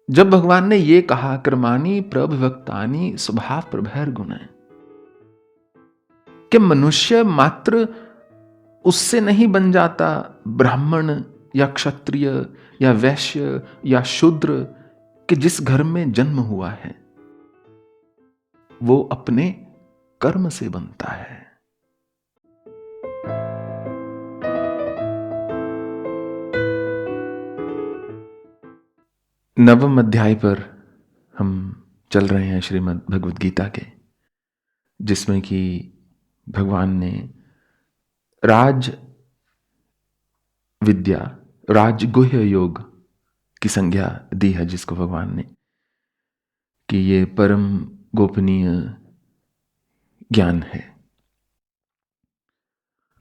जब भगवान ने ये कहा कर्माणि प्रविभक्तानि स्वभाव प्रभैर गुण, कि मनुष्य मात्र उससे नहीं बन जाता ब्राह्मण या क्षत्रिय या वैश्य या शूद्र कि जिस घर में जन्म हुआ है, वो अपने कर्म से बनता है। नवम अध्याय पर हम चल रहे हैं श्रीमद् भगवद गीता के, जिसमें कि भगवान ने राज विद्या, राजगुह्य योग की संज्ञा दी है, जिसको भगवान ने कि ये परम गोपनीय ज्ञान है।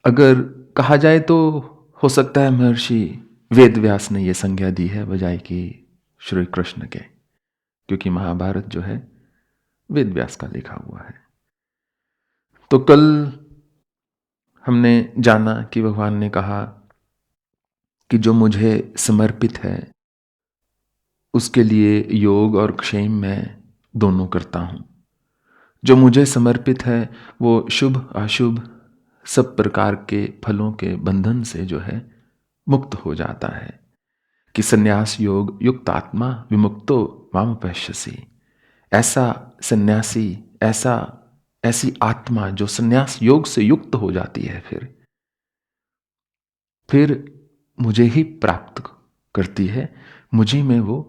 अगर कहा जाए तो हो सकता है महर्षि वेद व्यास ने यह संज्ञा दी है बजाय कि श्री कृष्ण के, क्योंकि महाभारत जो है वेद व्यास का लिखा हुआ है। तो कल हमने जाना कि भगवान ने कहा कि जो मुझे समर्पित है उसके लिए योग और क्षेम मैं दोनों करता हूं। जो मुझे समर्पित है वो शुभ अशुभ सब प्रकार के फलों के बंधन से जो है मुक्त हो जाता है। कि संन्यास योग युक्त आत्मा विमुक्तो माम पश्यसि, ऐसा सन्यासी, ऐसी आत्मा जो संन्यास योग से युक्त हो जाती है, फिर मुझे ही प्राप्त करती है, मुझे में वो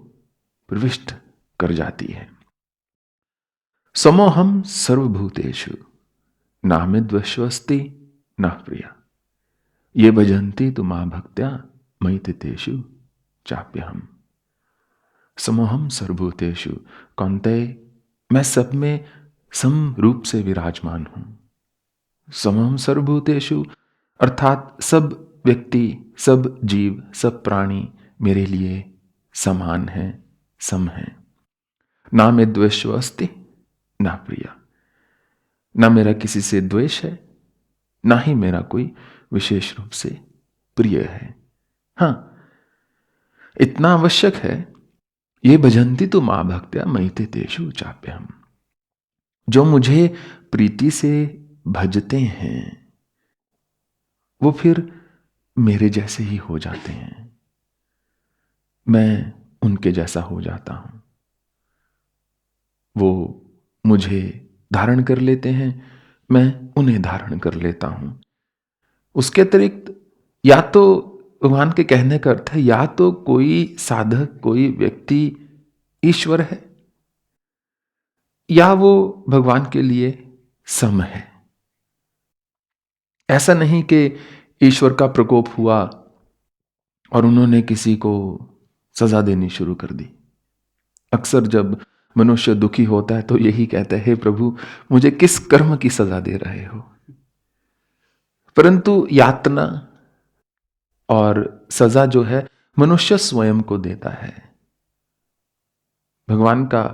प्रविष्ट कर जाती है। समोहम सर्वभूतेषु नामिद्वश्वस्ति न प्रिया, ये भजन्ति तु मां भक्त्या मयि तेषु चाप्यहम्। समोहम सर्वभूतेषु, कौन्तेय मैं सब में सम रूप से विराजमान हूं। समोहम सर्वभूतेषु अर्थात सब व्यक्ति, सब जीव, सब प्राणी मेरे लिए समान है, सम है। ना में द्वेष अस्ति ना प्रिया, ना मेरा किसी से द्वेष है, ना ही मेरा कोई विशेष रूप से प्रिय है। हां, इतना आवश्यक है, ये भजन्ति तु मां भक्त्या मयि तेषु चाप्यहम्। जो मुझे प्रीति से भजते हैं वो फिर मेरे जैसे ही हो जाते हैं, मैं उनके जैसा हो जाता हूं। वो मुझे धारण कर लेते हैं, मैं उन्हें धारण कर लेता हूं। उसके अतिरिक्त या तो भगवान के कहने का अर्थ है, या तो कोई साधक, कोई व्यक्ति ईश्वर है या वो भगवान के लिए सम है। ऐसा नहीं कि ईश्वर का प्रकोप हुआ और उन्होंने किसी को सजा देनी शुरू कर दी। अक्सर जब मनुष्य दुखी होता है तो यही कहता है, हे प्रभु मुझे किस कर्म की सजा दे रहे हो। परंतु यातना और सजा जो है मनुष्य स्वयं को देता है, भगवान का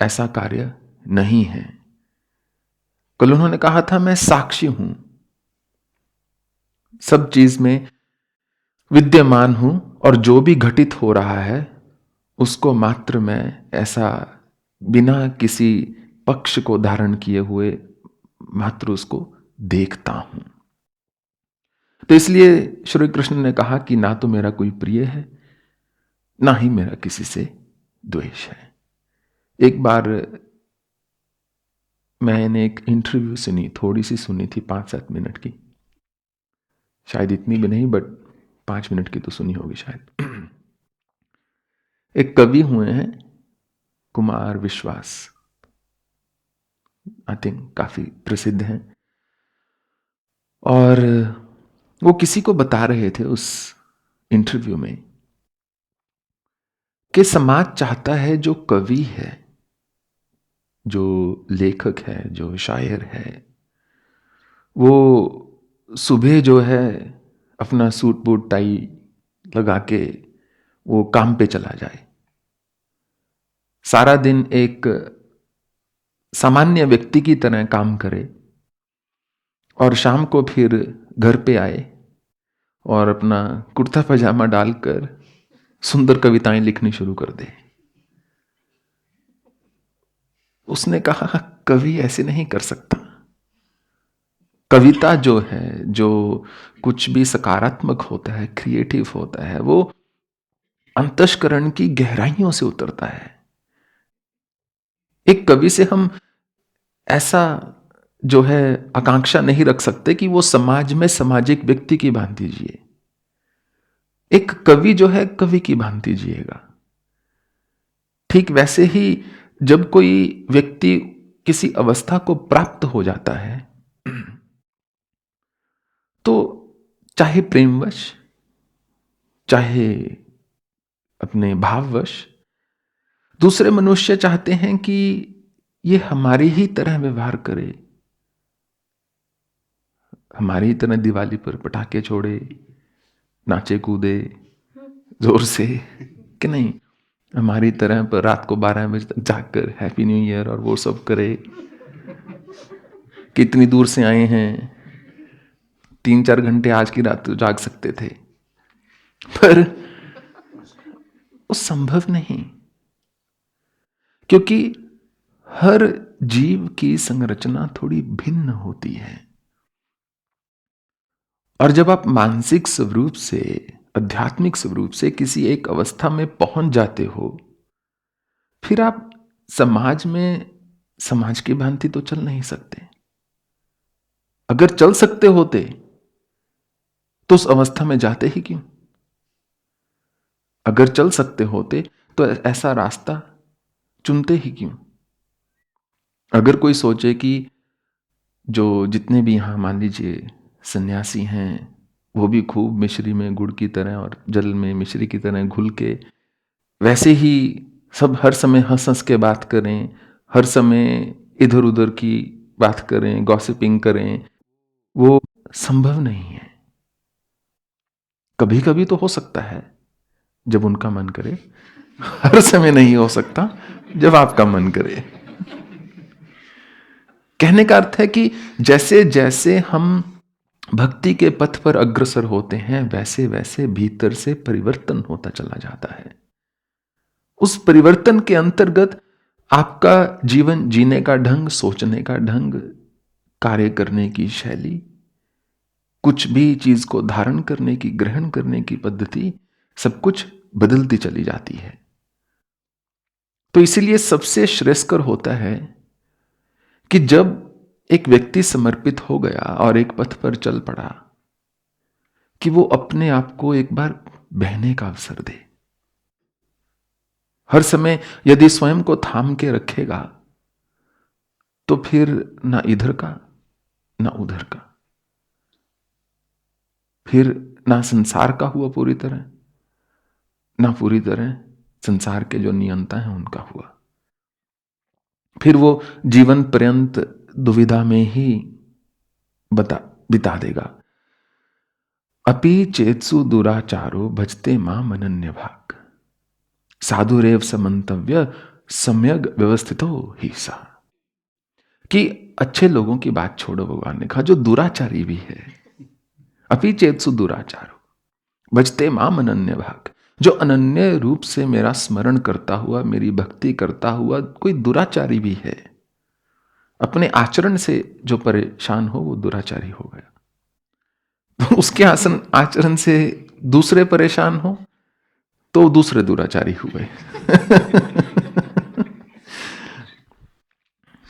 ऐसा कार्य नहीं है। कल उन्होंने कहा था मैं साक्षी हूं, सब चीज में विद्यमान हूं और जो भी घटित हो रहा है उसको मात्र मैं ऐसा बिना किसी पक्ष को धारण किए हुए मात्र उसको देखता हूं। तो इसलिए श्री कृष्ण ने कहा कि ना तो मेरा कोई प्रिय है, ना ही मेरा किसी से द्वेष है। एक बार मैंने एक इंटरव्यू सुनी, थोड़ी सी सुनी थी, 5-7 मिनट की, शायद इतनी भी नहीं, बट 5 मिनट की तो सुनी होगी शायद। एक कवि हुए हैं कुमार विश्वास, आई थिंक काफी प्रसिद्ध हैं, और वो किसी को बता रहे थे उस इंटरव्यू में कि समाज चाहता है जो कवि है, जो लेखक है, जो शायर है, वो सुबह जो है अपना सूट बूट टाई लगा के वो काम पे चला जाए, सारा दिन एक सामान्य व्यक्ति की तरह काम करे और शाम को फिर घर पे आए और अपना कुर्ता पजामा डालकर सुंदर कविताएं लिखनी शुरू कर दे। उसने कहा कवि ऐसे नहीं कर सकता। कविता जो है, जो कुछ भी सकारात्मक होता है, क्रिएटिव होता है, वो अंतःकरण की गहराइयों से उतरता है। एक कवि से हम ऐसा जो है आकांक्षा नहीं रख सकते कि वो समाज में सामाजिक व्यक्ति की भांति जिए। एक कवि जो है कवि की भांति जिएगा। ठीक वैसे ही जब कोई व्यक्ति किसी अवस्था को प्राप्त हो जाता है तो चाहे प्रेमवश, चाहे अपने भाववश, दूसरे मनुष्य चाहते हैं कि ये हमारी ही तरह व्यवहार करे, हमारी ही तरह दिवाली पर पटाखे छोड़े, नाचे कूदे जोर से, कि नहीं हमारी तरह पर रात को 12 बजे तक जागकर हैप्पी न्यू ईयर और वो सब करे। कितनी दूर से आए हैं, 3-4 घंटे आज की रात तो जाग सकते थे, पर वो संभव नहीं, क्योंकि हर जीव की संरचना थोड़ी भिन्न होती है। और जब आप मानसिक स्वरूप से, आध्यात्मिक स्वरूप से किसी एक अवस्था में पहुंच जाते हो, फिर आप समाज में समाज की भांति तो चल नहीं सकते। अगर चल सकते होते तो उस अवस्था में जाते ही क्यों? अगर चल सकते होते तो ऐसा रास्ता चुनते ही क्यों? अगर कोई सोचे कि जो जितने भी यहां मान लीजिए सन्यासी हैं, वो भी खूब मिश्री में गुड़ की तरह और जल में मिश्री की तरह घुल के वैसे ही सब हर समय हंस हंस के बात करें, हर समय इधर उधर की बात करें, गॉसिपिंग करें, वो संभव नहीं है। कभी कभी तो हो सकता है जब उनका मन करे, हर समय नहीं हो सकता जब आपका मन करे। कहने का अर्थ है कि जैसे जैसे हम भक्ति के पथ पर अग्रसर होते हैं, वैसे वैसे भीतर से परिवर्तन होता चला जाता है। उस परिवर्तन के अंतर्गत आपका जीवन जीने का ढंग, सोचने का ढंग, कार्य करने की शैली, कुछ भी चीज को धारण करने की, ग्रहण करने की पद्धति, सब कुछ बदलती चली जाती है। तो इसीलिए सबसे श्रेयस्कर होता है कि जब एक व्यक्ति समर्पित हो गया और एक पथ पर चल पड़ा, कि वो अपने आप को एक बार बहने का अवसर दे। हर समय यदि स्वयं को थाम के रखेगा तो फिर ना इधर का ना उधर का, फिर ना संसार का हुआ पूरी तरह, ना पूरी तरह संसार के जो नियंता हैं उनका हुआ। फिर वो जीवन पर्यंत दुविधा में ही बिता देगा। अपि चेत्सु दुराचारो भजते माम अनन्य भाग, साधुरेव समंतव्य सम्यक व्यवस्थितो ही सा। कि अच्छे लोगों की बात छोड़ो, भगवान ने कहा जो दुराचारी भी है, अपि चेत्सु दुराचारो भजते माम अनन्य भाग, जो अनन्य रूप से मेरा स्मरण करता हुआ, मेरी भक्ति करता हुआ कोई दुराचारी भी है, अपने आचरण से जो परेशान हो वो दुराचारी हो गया। तो उसके आचरण से दूसरे परेशान हो तो दूसरे दुराचारी हुए।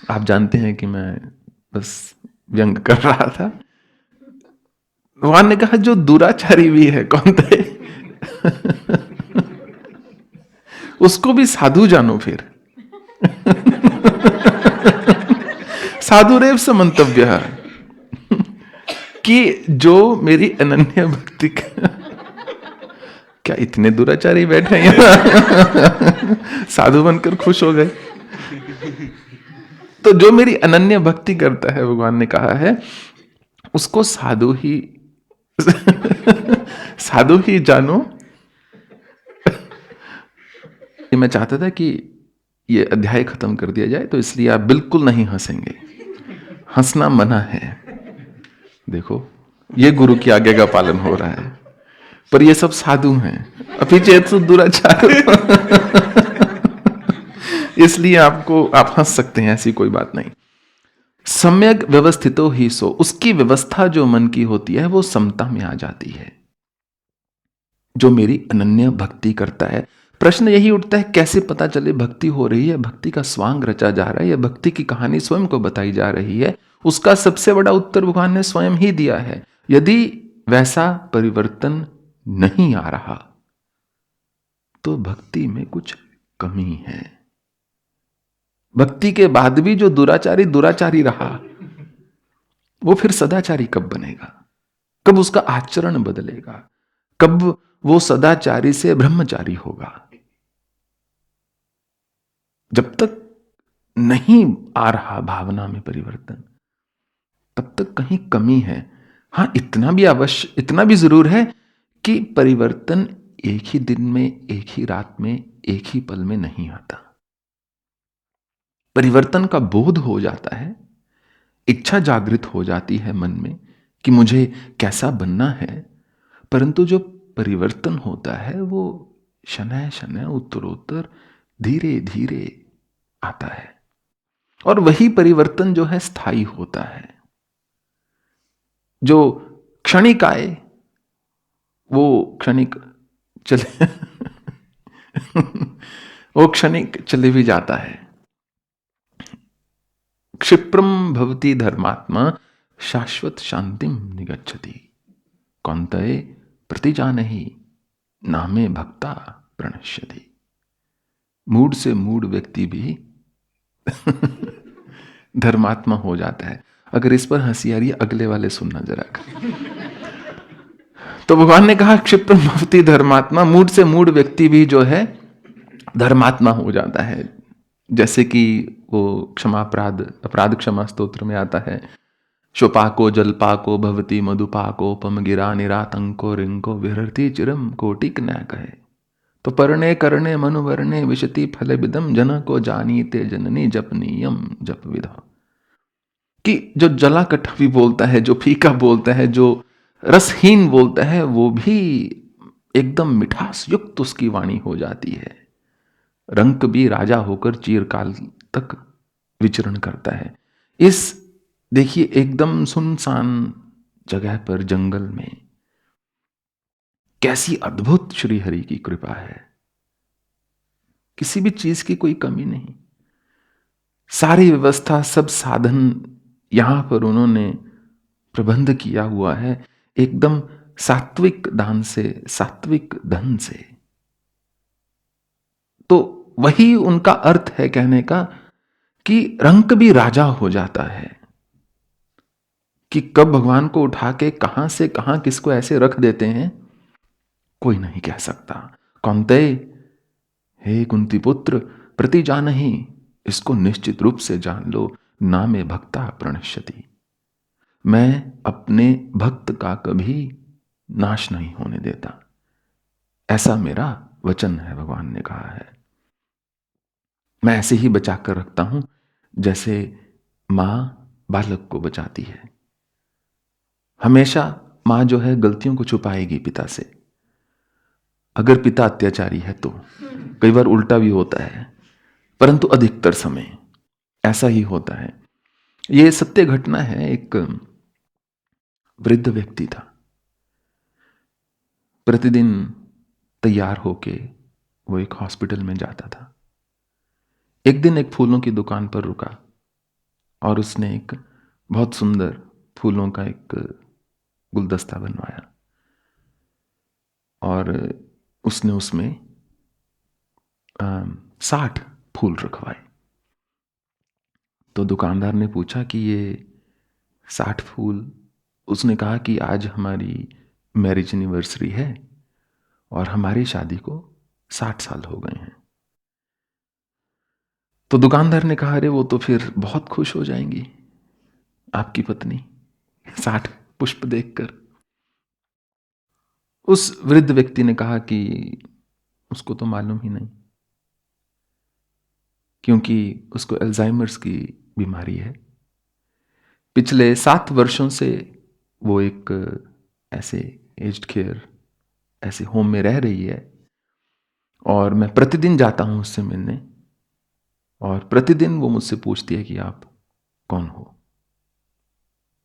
आप जानते हैं कि मैं बस व्यंग कर रहा था। भगवान ने कहा जो दुराचारी भी है, कौन थे? उसको भी साधु जानो फिर। साधुरेव समंतव्य, कि जो मेरी अनन्य भक्ति का, क्या इतने दुराचारी बैठे हैं यहाँ? साधु बनकर खुश हो गए। तो जो मेरी अनन्य भक्ति करता है, भगवान ने कहा है उसको साधु ही साधु ही जानो। ये मैं चाहता था कि ये अध्याय खत्म कर दिया जाए, तो इसलिए आप बिल्कुल नहीं हंसेंगे, हंसना मना है। देखो ये गुरु की आज्ञा का पालन हो रहा है, पर ये सब साधु हैं। अपि चेत्सु दुराचारो इसलिए आप हंस सकते हैं, ऐसी कोई बात नहीं। सम्यक व्यवस्थितो ही सो, उसकी व्यवस्था जो मन की होती है वो समता में आ जाती है। जो मेरी अनन्य भक्ति करता है, प्रश्न यही उठता है कैसे पता चले भक्ति हो रही है, भक्ति का स्वांग रचा जा रहा है या भक्ति की कहानी स्वयं को बताई जा रही है। उसका सबसे बड़ा उत्तर भगवान ने स्वयं ही दिया है। यदि वैसा परिवर्तन नहीं आ रहा तो भक्ति में कुछ कमी है। भक्ति के बाद भी जो दुराचारी दुराचारी रहा, वो फिर सदाचारी कब बनेगा? कब उसका आचरण बदलेगा? कब वो सदाचारी से ब्रह्मचारी होगा? जब तक नहीं आ रहा भावना में परिवर्तन, तब तक कहीं कमी है। हां, इतना भी जरूर है कि परिवर्तन एक ही दिन में, एक ही रात में, एक ही पल में नहीं आता। परिवर्तन का बोध हो जाता है, इच्छा जागृत हो जाती है मन में कि मुझे कैसा बनना है, परंतु जो परिवर्तन होता है वो शनय शनय उत्तरोत्तर धीरे धीरे आता है। और वही परिवर्तन जो है स्थायी होता है। जो क्षणिक आए वो क्षणिक चले वो क्षणिक चले भी जाता है। क्षिप्रम भवति धर्मात्मा शाश्वत शांतिम निगच्छति, कौन्तेय प्रतिजानहि नामे भक्ता प्रणश्यति। मूड से मूड व्यक्ति भी धर्मात्मा हो जाता है। अगर इस पर हंसी आ रही है, अगले वाले सुनना जरा। तो भगवान ने कहा क्षिप्रम भवति धर्मात्मा, मूड से मूड व्यक्ति भी जो है धर्मात्मा हो जाता है। जैसे कि वो अपराध क्षमा स्तोत्र में आता है, शोपाको जलपाको भवति मधुपाकोपम गिरा निरातंको रिंको विहरति चिरम कोटिक न कहे। तो परणे करणे मनुवर्णे विशति फल विदम जन को जानीते जननी जपनीयम जप विधा। कि जो जला कट्ठा भी बोलता है, जो फीका बोलता है, जो रसहीन बोलता है, वो भी एकदम मिठास युक्त उसकी वाणी हो जाती है। रंक भी राजा होकर चिरकाल तक विचरण करता है। इस देखिए एकदम सुनसान जगह पर, जंगल में, कैसी अद्भुत श्री हरि की कृपा है। किसी भी चीज की कोई कमी नहीं, सारी व्यवस्था, सब साधन यहां पर उन्होंने प्रबंध किया हुआ है, एकदम सात्विक दान से, सात्विक धन से। तो वही उनका अर्थ है कहने का कि रंक भी राजा हो जाता है। कि कब भगवान को उठा के कहां से कहां किसको ऐसे रख देते हैं, कोई नहीं कह सकता। कौन्तेय, हे कुंती पुत्र, प्रति जानहि, इसको निश्चित रूप से जान लो, नामे भक्ता प्रणश्यति, मैं अपने भक्त का कभी नाश नहीं होने देता, ऐसा मेरा वचन है। भगवान ने कहा है मैं ऐसे ही बचा कर रखता हूं जैसे मां बालक को बचाती है। हमेशा मां जो है गलतियों को छुपाएगी पिता से, अगर पिता अत्याचारी है तो। कई बार उल्टा भी होता है, परंतु अधिकतर समय ऐसा ही होता है। यह सत्य घटना है। एक वृद्ध व्यक्ति था, प्रतिदिन तैयार होके वो एक हॉस्पिटल में जाता था। एक दिन एक फूलों की दुकान पर रुका और उसने एक बहुत सुंदर फूलों का एक गुलदस्ता बनवाया और उसने उसमें 60 फूल रखवाए। तो दुकानदार ने पूछा कि ये 60 फूल, उसने कहा कि आज हमारी मैरिज एनिवर्सरी है और हमारी शादी को 60 साल हो गए हैं। तो दुकानदार ने कहा, अरे वो तो फिर बहुत खुश हो जाएंगी आपकी पत्नी 60 पुष्प देखकर। उस वृद्ध व्यक्ति ने कहा कि उसको तो मालूम ही नहीं, क्योंकि उसको अल्जाइमर्स की बीमारी है। पिछले 7 वर्षों से वो एक ऐसे एज्ड केयर ऐसे होम में रह रही है और मैं प्रतिदिन जाता हूं उससे मिलने। और प्रतिदिन वो मुझसे पूछती है कि आप कौन हो।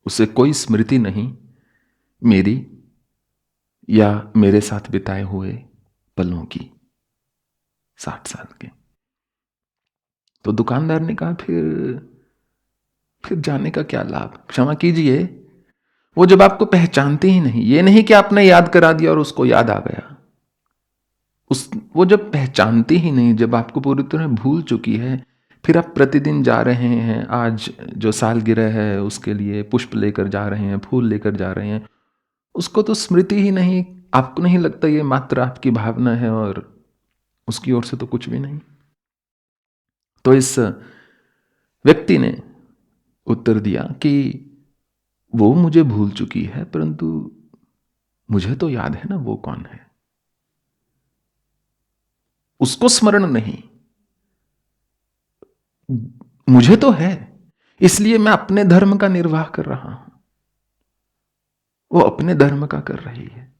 उसे कोई स्मृति नहीं मेरी या मेरे साथ बिताए हुए पलों की, 60 साल के। तो दुकानदार ने कहा फिर जाने का क्या लाभ, क्षमा कीजिए, वो जब आपको पहचानते ही नहीं, ये नहीं कि आपने याद करा दिया और उसको याद आ गया, वो जब पहचानती ही नहीं, जब आपको पूरी तरह भूल चुकी है, फिर आप प्रतिदिन जा रहे हैं, आज जो सालगिरह है उसके लिए पुष्प लेकर जा रहे हैं, फूल लेकर जा रहे हैं, उसको तो स्मृति ही नहीं, आपको नहीं लगता ये मात्र आपकी भावना है और उसकी ओर से तो कुछ भी नहीं। तो इस व्यक्ति ने उत्तर दिया कि वो मुझे भूल चुकी है, परंतु मुझे तो याद है ना वो कौन है। उसको स्मरण नहीं, मुझे तो है, इसलिए मैं अपने धर्म का निर्वाह कर रहा हूं, वो अपने धर्म का कर रही है।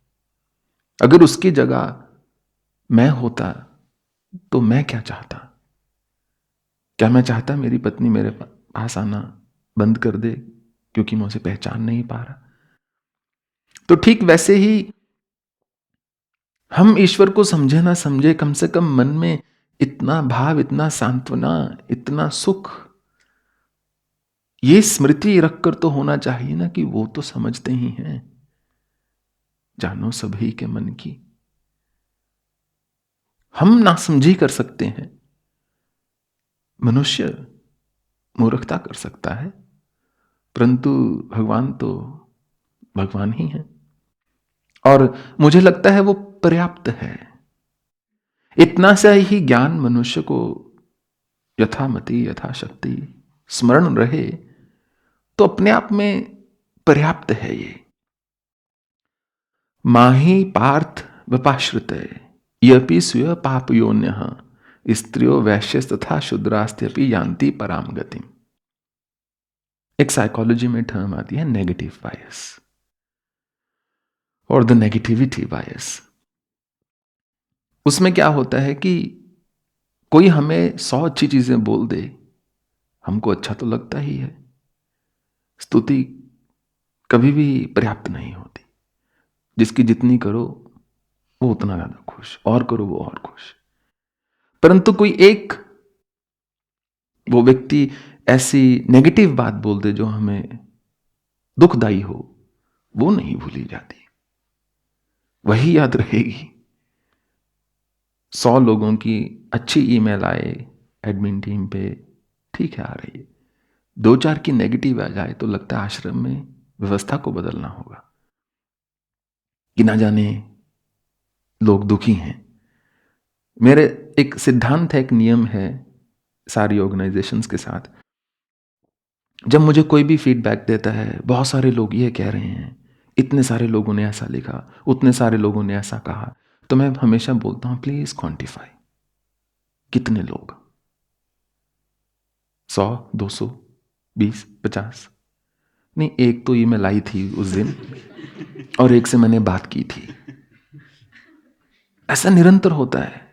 अगर उसकी जगह मैं होता तो मैं क्या चाहता? क्या मैं चाहता मेरी पत्नी मेरे पास आना बंद कर दे क्योंकि मैं उसे पहचान नहीं पा रहा? तो ठीक वैसे ही हम ईश्वर को समझे ना समझे, कम से कम मन में इतना भाव, इतना सांत्वना, इतना सुख, ये स्मृति रखकर तो होना चाहिए ना कि वो तो समझते ही हैं, जानो सभी के मन की। हम नासमझी कर सकते हैं, मनुष्य मूर्खता कर सकता है, परंतु भगवान तो भगवान ही हैं। और मुझे लगता है वो पर्याप्त है। इतना सा ही ज्ञान मनुष्य को यथामति यथाशक्ति स्मरण रहे तो अपने आप में पर्याप्त है। ये माही पार्थ विपाश्रितये यपि स्वीय पापयोन्यः स्त्रियो वैश्य तथा शूद्रास्त्यपि यान्ति पराम गतिम। एक साइकोलॉजी में टर्म आती है नेगेटिव बायस और द नेगेटिविटी बायस। उसमें क्या होता है कि कोई हमें 100 अच्छी चीजें बोल दे, हमको अच्छा तो लगता ही है, स्तुति कभी भी पर्याप्त नहीं होती, जिसकी जितनी करो वो उतना ज्यादा खुश, और करो वो और खुश। परंतु कोई एक वो व्यक्ति ऐसी नेगेटिव बात बोल दे जो हमें दुखदाई हो, वो नहीं भूली जाती, वही याद रहेगी। 100 लोगों की अच्छी ईमेल आए एडमिन टीम पे, ठीक है आ रही है, 2-4 की नेगेटिव आ जाए तो लगता है आश्रम में व्यवस्था को बदलना होगा कि ना जाने लोग दुखी हैं। मेरे एक सिद्धांत है, एक नियम है सारी ऑर्गेनाइजेशंस के साथ, जब मुझे कोई भी फीडबैक देता है, बहुत सारे लोग ये कह रहे हैं, इतने सारे लोगों ने ऐसा लिखा, उतने सारे लोगों ने ऐसा कहा, तो मैं हमेशा बोलता हूं प्लीज क्वांटिफाई, कितने लोग, 100, 200, 20, 50? नहीं, एक तो ईमेल आई थी उस दिन और एक से मैंने बात की थी। ऐसा निरंतर होता है।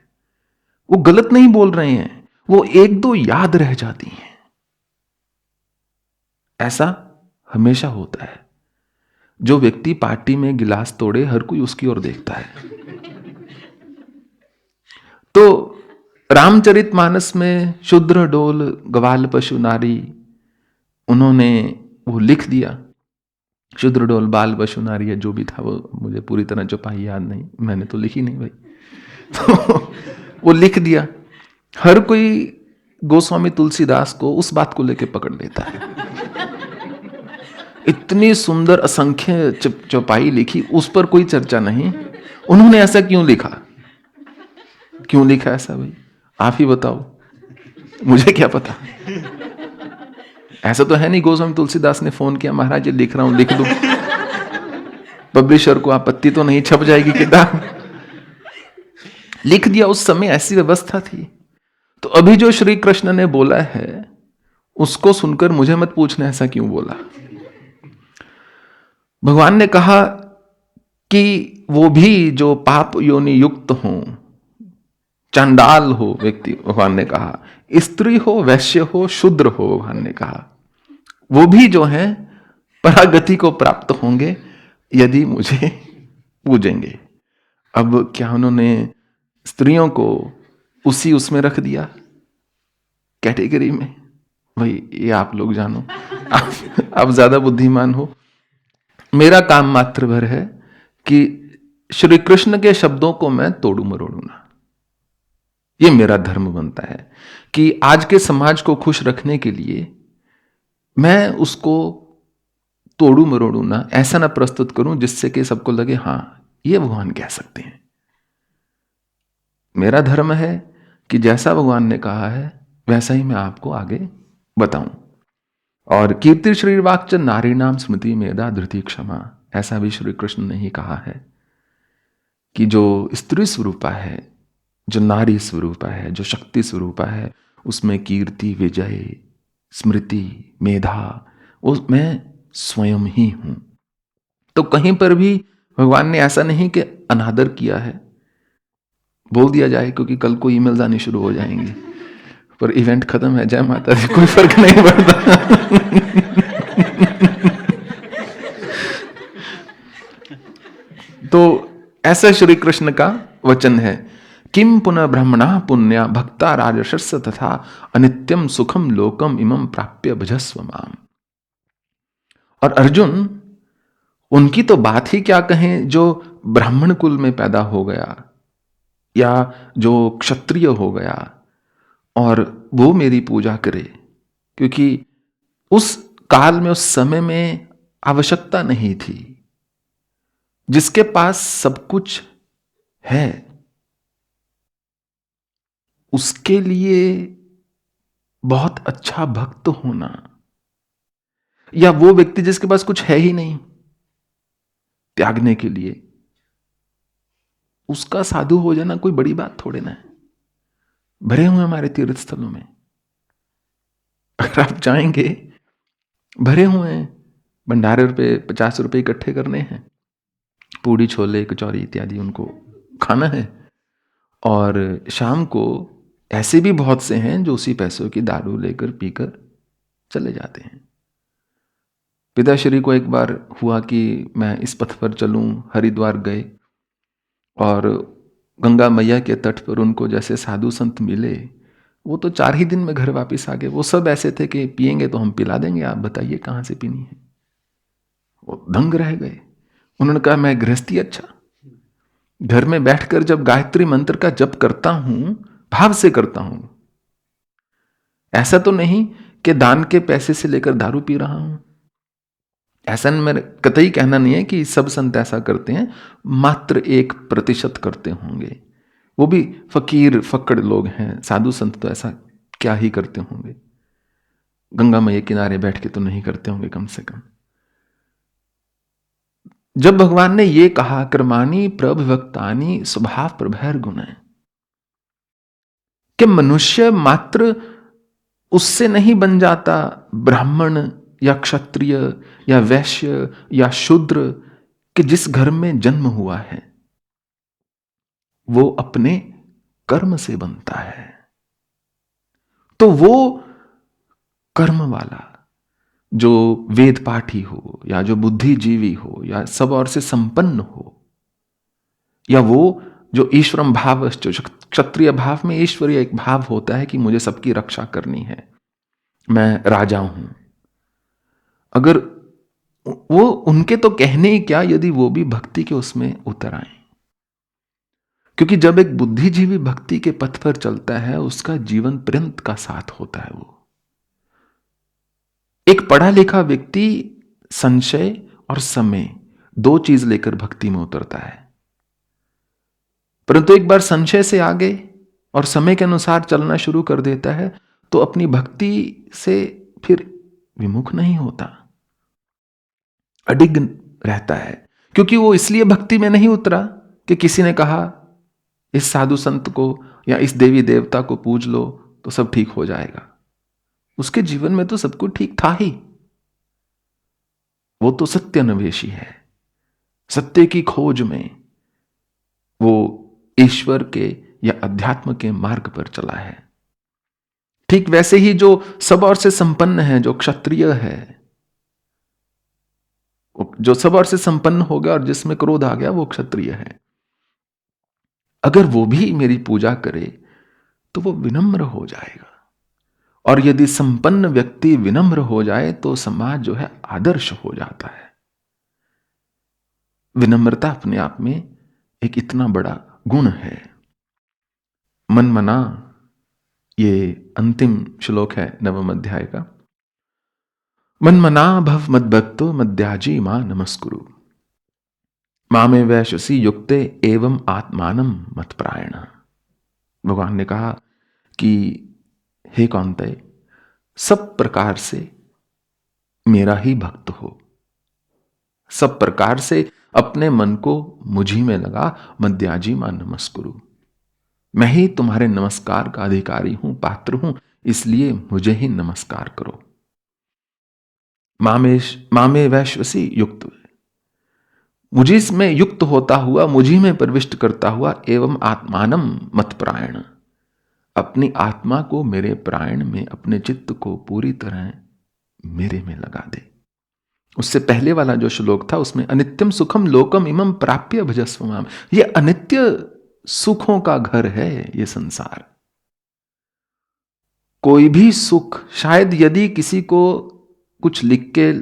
वो गलत नहीं बोल रहे हैं, वो 1-2 याद रह जाती हैं। ऐसा हमेशा होता है। जो व्यक्ति पार्टी में गिलास तोड़े, हर कोई उसकी ओर देखता है। तो रामचरितमानस में शूद्र डोल ग्वाल पशु नारी, उन्होंने वो लिख दिया, शूद्र डोल बाल पशु नारी, या जो भी था, वो मुझे पूरी तरह चौपाई याद नहीं, मैंने तो लिखी नहीं भाई। तो वो लिख दिया। हर कोई गोस्वामी तुलसीदास को उस बात को लेकर पकड़ लेता है। इतनी सुंदर असंख्य चौपाई लिखी, उस पर कोई चर्चा नहीं। उन्होंने ऐसा क्यों लिखा? क्यों लिखा ऐसा भाई? आप ही बताओ, मुझे क्या पता। ऐसा तो है नहीं गोस्वामी तुलसीदास ने फोन किया, महाराज ये लिख रहा हूं, लिख दो। पब्लिशर को आपत्ति तो नहीं, छप जाएगी किताब। लिख दिया, उस समय ऐसी व्यवस्था थी। तो अभी जो श्री कृष्ण ने बोला है उसको सुनकर मुझे मत पूछना ऐसा क्यों बोला। भगवान ने कहा कि वो भी जो पाप योनि युक्त हों, चांडाल हो व्यक्ति, भगवान ने कहा, स्त्री हो, वैश्य हो, शूद्र हो, भगवान ने कहा, वो भी जो है परागति को प्राप्त होंगे यदि मुझे पूजेंगे। अब क्या उन्होंने स्त्रियों को उसी उसमें रख दिया कैटेगरी में? भाई ये आप लोग जानो, आप ज्यादा बुद्धिमान हो। मेरा काम मात्र भर है कि श्री कृष्ण के शब्दों को मैं तोड़ू मरोड़ू ना। ये मेरा धर्म बनता है कि आज के समाज को खुश रखने के लिए मैं उसको तोड़ू मरोड़ू ना, ऐसा ना प्रस्तुत करूं जिससे कि सबको लगे हां ये भगवान कह सकते हैं। मेरा धर्म है कि जैसा भगवान ने कहा है वैसा ही मैं आपको आगे बताऊं। और कीर्ति श्री वाक्च नारी नाम स्मृति मेधा धृति क्षमा, ऐसा भी श्री कृष्ण ने ही कहा है कि जो स्त्री स्वरूपा है, जो नारी स्वरूपा है, जो शक्ति स्वरूपा है, उसमें कीर्ति, विजय, स्मृति, मेधा, वो मैं स्वयं ही हूं। तो कहीं पर भी भगवान ने ऐसा नहीं कि अनादर किया है, बोल दिया जाए क्योंकि कल को ईमेल्स आनी शुरू हो जाएंगी, पर इवेंट खत्म है, जय माता दी, कोई फर्क नहीं पड़ता। तो ऐसा श्री कृष्ण का वचन है, किम पुनः ब्रह्मणा पुण्या भक्ता राजशस्य तथा अनित्यम सुखम लोकम इमं प्राप्य भजस्व माम। और अर्जुन, उनकी तो बात ही क्या कहें जो ब्राह्मण कुल में पैदा हो गया या जो क्षत्रिय हो गया और वो मेरी पूजा करे, क्योंकि उस काल में, उस समय में आवश्यकता नहीं थी। जिसके पास सब कुछ है उसके लिए बहुत अच्छा भक्त होना, या वो व्यक्ति जिसके पास कुछ है ही नहीं त्यागने के लिए, उसका साधु हो जाना कोई बड़ी बात थोड़े ना है। भरे हुए हमारे तीर्थ स्थलों में, अगर आप जाएंगे, भरे हुए हैं। भंडारे रुपए 50 रुपए इकट्ठे करने हैं, पूड़ी छोले कचौरी इत्यादि उनको खाना है, और शाम को ऐसे भी बहुत से हैं जो उसी पैसों की दारू लेकर पीकर चले जाते हैं। पिताश्री को एक बार हुआ कि मैं इस पथ पर चलूं, हरिद्वार गए और गंगा मैया के तट पर उनको जैसे साधु संत मिले, वो तो 4 ही दिन में घर वापस आ गए। वो सब ऐसे थे कि पिएंगे तो हम पिला देंगे, आप बताइए कहां से पीनी है। वो दंग रह गए। उन्होंने कहा मैं गृहस्थी अच्छा, घर में बैठकर जब गायत्री मंत्र का जप करता हूं, भाव से करता हूं, ऐसा तो नहीं कि दान के पैसे से लेकर दारू पी रहा हूं। ऐसा मेरा कतई कहना नहीं है कि सब संत ऐसा करते हैं, मात्र 1% करते होंगे, वो भी फकीर फक्कड़ लोग हैं। साधु संत तो ऐसा क्या ही करते होंगे, गंगा मैया किनारे बैठ के तो नहीं करते होंगे कम से कम। जब भगवान ने ये कहा कर्माणि प्रभवक्तानि स्वभाव प्रभैर गुण, कि मनुष्य मात्र उससे नहीं बन जाता ब्राह्मण या क्षत्रिय या वैश्य या शूद्र, कि जिस घर में जन्म हुआ है, वो अपने कर्म से बनता है। तो वो कर्म वाला जो वेद पाठी हो, या जो बुद्धिजीवी हो, या सब और से संपन्न हो, या वो जो ईश्वरम भाव, जो क्षत्रिय भाव में ईश्वरीय एक भाव होता है कि मुझे सबकी रक्षा करनी है, मैं राजा हूं। अगर वो, उनके तो कहने ही क्या यदि वो भी भक्ति के उसमें उतर आए। क्योंकि जब एक बुद्धिजीवी भक्ति के पथ पर चलता है, उसका जीवन पर्यंत का साथ होता है। वो एक पढ़ा लिखा व्यक्ति संशय और समय 2 चीज लेकर भक्ति में उतरता है, परंतु एक बार संशय से आगे और समय के अनुसार चलना शुरू कर देता है तो अपनी भक्ति से फिर विमुख नहीं होता, अडिग रहता है। क्योंकि वो इसलिए भक्ति में नहीं उतरा कि किसी ने कहा इस साधु संत को या इस देवी देवता को पूज लो तो सब ठीक हो जाएगा। उसके जीवन में तो सब कुछ ठीक था ही। वो तो सत्यान्वेषी है, सत्य की खोज में वो ईश्वर के या अध्यात्म के मार्ग पर चला है। ठीक वैसे ही जो सब ओर से संपन्न है, जो क्षत्रिय है, जो सब ओर से संपन्न हो गया और जिसमें क्रोध आ गया, वो क्षत्रिय है। अगर वो भी मेरी पूजा करे तो वो विनम्र हो जाएगा। और यदि संपन्न व्यक्ति विनम्र हो जाए तो समाज जो है आदर्श हो जाता है। विनम्रता अपने आप में एक इतना बड़ा गुण है। मन मना, ये अंतिम श्लोक है नवम अध्याय का। मन मना भव मद्भक्तो मद्याजी मां नमस्कुरु, मामे वैश्यसी युक्ते एवं आत्मानम मत्प्रायण। भगवान ने कहा कि हे कौन्तेय, सब प्रकार से मेरा ही भक्त हो, सब प्रकार से अपने मन को मुझी में लगा, मद्याजी मां नमस्कुरु, मैं ही तुम्हारे नमस्कार का अधिकारी हूं, पात्र हूं, इसलिए मुझे ही नमस्कार करो। मामे वैश्वसी युक्त, मुझी में युक्त होता हुआ, मुझी में प्रविष्ट करता हुआ, एवं आत्मानम मत्प्रायण, अपनी आत्मा को मेरे प्राण में, अपने चित्त को पूरी तरह मेरे में लगा दे। उससे पहले वाला जो श्लोक था उसमें अनित्यम सुखम लोकम इमं प्राप्य भजस्व माम, ये अनित्य सुखों का घर है ये संसार। कोई भी सुख, शायद यदि किसी को कुछ लिख के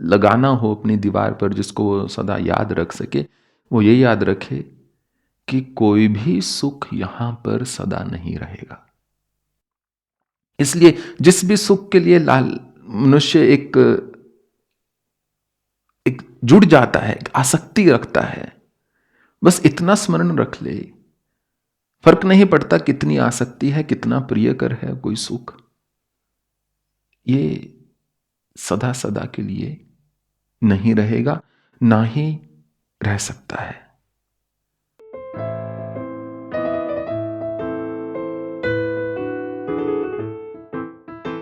लगाना हो अपनी दीवार पर जिसको वो सदा याद रख सके, वो ये याद रखे कि कोई भी सुख यहां पर सदा नहीं रहेगा। इसलिए जिस भी सुख के लिए मनुष्य एक जुड़ जाता है, एक आसक्ति रखता है, बस इतना स्मरण रख ले, फर्क नहीं पड़ता कितनी आसक्ति है, कितना प्रियकर है कोई सुख, ये सदा सदा के लिए नहीं रहेगा, ना ही रह सकता है।